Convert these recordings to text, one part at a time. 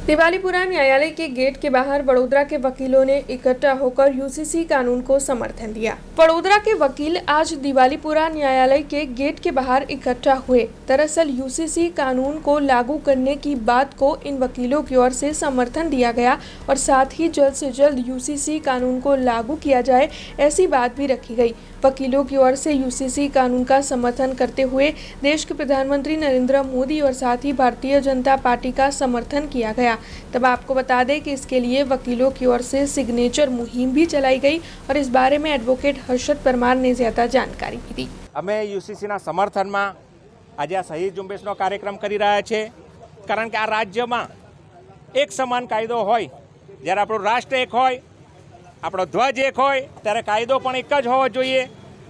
दिवालीपुरा न्यायालय के गेट के बाहर वडोदरा के वकीलों ने इकट्ठा होकर यूसीसी कानून को समर्थन दिया। वडोदरा के वकील आज दिवालीपुरा न्यायालय के गेट के बाहर इकट्ठा हुए। दरअसल यूसीसी कानून को लागू करने की बात को इन वकीलों की ओर से समर्थन दिया गया और साथ ही जल्द से जल्द यूसीसी कानून को लागू किया जाए, ऐसी बात भी रखी गई। वकीलों की ओर से यूसीसी कानून का समर्थन करते हुए देश के प्रधानमंत्री नरेंद्र मोदी और साथ ही भारतीय जनता पार्टी का समर्थन किया गया। तब आपको बता दें कि इसके लिए वकीलों की ओर से सिग्नेचर मुहिम भी चलाई गई और इस बारे में एडवोकेट हर्षद परमार ने ज्यादा जानकारी भी दी। અમે યુસીસીના સમર્થનમાં આજે આ શહીદ ઝુંબેશનો કાર્યક્રમ કરી રહ્યા છે, કારણ કે આ રાજ્યમાં એક સમાન કાયદો હોય, જ્યારે આપણો રાષ્ટ્ર એક હોય, આપણો ધ્વજ એક હોય, ત્યારે કાયદો પણ એક જ હોવો જોઈએ।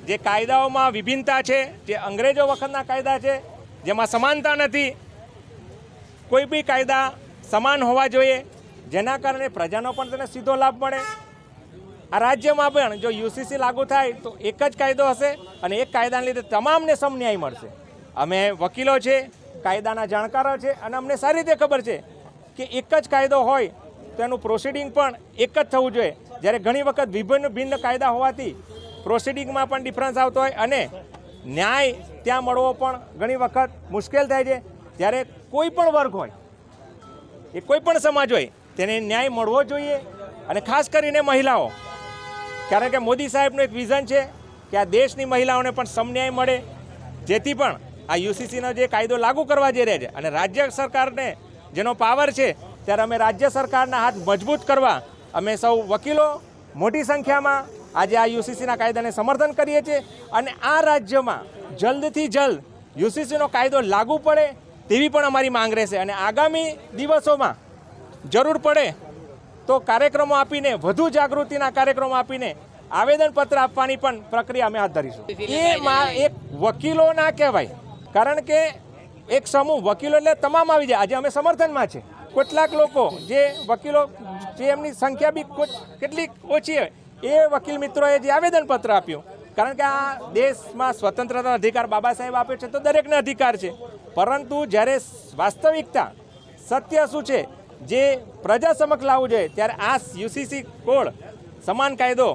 જે કાયદાઓમાં વિભિન્નતા છે, જે અંગ્રેજો વખતના કાયદા છે, જેમાં સમાનતા નથી, કોઈ બી કાયદા સમાન હોવા જોઈએ, જેના કારણે પ્રજાનો પણ તેને સીધો લાભ મળે। આ રાજ્યમાં પણ જો યુસીસી लागू થાય તો એક જ કાયદો હશે અને એક કાયદાને લીધે તમામને સમન્યાય મળશે। અમે વકીલો છે, કાયદાના જાણકારો છે અને અમને સારી રીતે ખબર છે કે એક જ કાયદો હોય તો એનું પ્રોસિડિંગ પણ એક જ થવું જોઈએ। જ્યારે ઘણી વખત ભિન્ન કાયદા હોવાથી પ્રોસિડિંગમાં પણ ડિફરન્સ આવતો હોય અને ન્યાય ત્યાં મળવો પણ ઘણી વખત મુશ્કેલ થાય છે। જ્યારે કોઈ પણ વર્ગ હોય, એ કોઈ પણ સમાજ હોય, તેને ન્યાય મળવો જોઈએ અને ખાસ કરીને મહિલાઓ, કારણ કે મોદી સાહેબનું એક વિઝન છે કે આ દેશની મહિલાઓને પણ સમન્યાય મળે, જેથી પણ આ યુસીસીનો જે કાયદો લાગુ કરવા જઈ રહ્યા છે અને રાજ્ય સરકારને જેનો પાવર છે, ત્યારે અમે રાજ્ય સરકારના હાથ મજબૂત કરવા અમે સૌ વકીલો મોટી સંખ્યામાં આજે આ યુસીસીના કાયદાને સમર્થન કરીએ છીએ અને આ રાજ્યમાં જલ્દથી જલ્દ યુસીસીનો કાયદો લાગુ પડે તેવી પણ અમારી માંગ રહેશે અને આગામી દિવસોમાં જરૂર પડે તો કાર્યક્રમો આપીને, વધુ જાગૃતિના કાર્યક્રમો આપીને આવેદનપત્ર આપવાની પણ પ્રક્રિયા અમે હાથ ધરીશું। એ એક વકીલો ના કહેવાય, કારણ કે એક સમૂહ વકીલો એટલે તમામ આવી જાય। આજે અમે સમર્થનમાં છે। કેટલાક લોકો જે વકીલો જે એમની સંખ્યા બી કેટલીક ઓછી હોય, એ વકીલ મિત્રોએ જે આવેદનપત્ર આપ્યું, કારણ કે આ દેશમાં સ્વતંત્રતા અધિકાર બાબા સાહેબ આપ્યો છે તો દરેકને અધિકાર છે, પરંતુ જ્યારે વાસ્તવિકતા સત્ય શું છે જે પ્રજા સમક્ષ લાવવું જોઈએ, ત્યારે આ યુસીસી કોડ સમાન કાયદો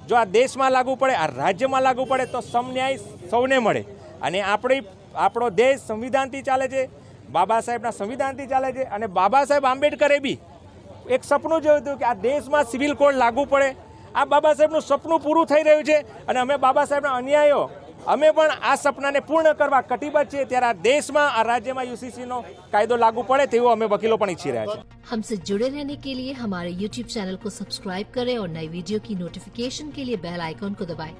જો આ દેશમાં લાગુ પડે, આ રાજ્યમાં લાગુ પડે તો સમન્યાય સૌને મળે। અને આપણો દેશ સંવિધાનથી ચાલે છે, બાબા સાહેબના સંવિધાનથી ચાલે છે અને બાબા સાહેબ આંબેડકરે બી એક સપનું જોયું હતું કે આ દેશમાં સિવિલ કોડ લાગુ પડે। આ બાબા સાહેબનું સપનું પૂરું થઈ રહ્યું છે અને અમે બાબા સાહેબના અન્યાયો અમે પણ આ સપનાને પૂર્ણ કરવા કટિબદ્ધ છીએ। ત્યારે આ દેશમાં, આ રાજ્યમાં યુસીસીનો કાયદો લાગુ પડે તેવું અમે વકીલો પણ ઈચ્છી રહ્યા છીએ। हमसे जुड़े रहने के लिए हमारे YouTube चैनल को सब्सक्राइब करें और नई वीडियो की नोटिफिकेशन के लिए बेल आइकॉन को दबाएं।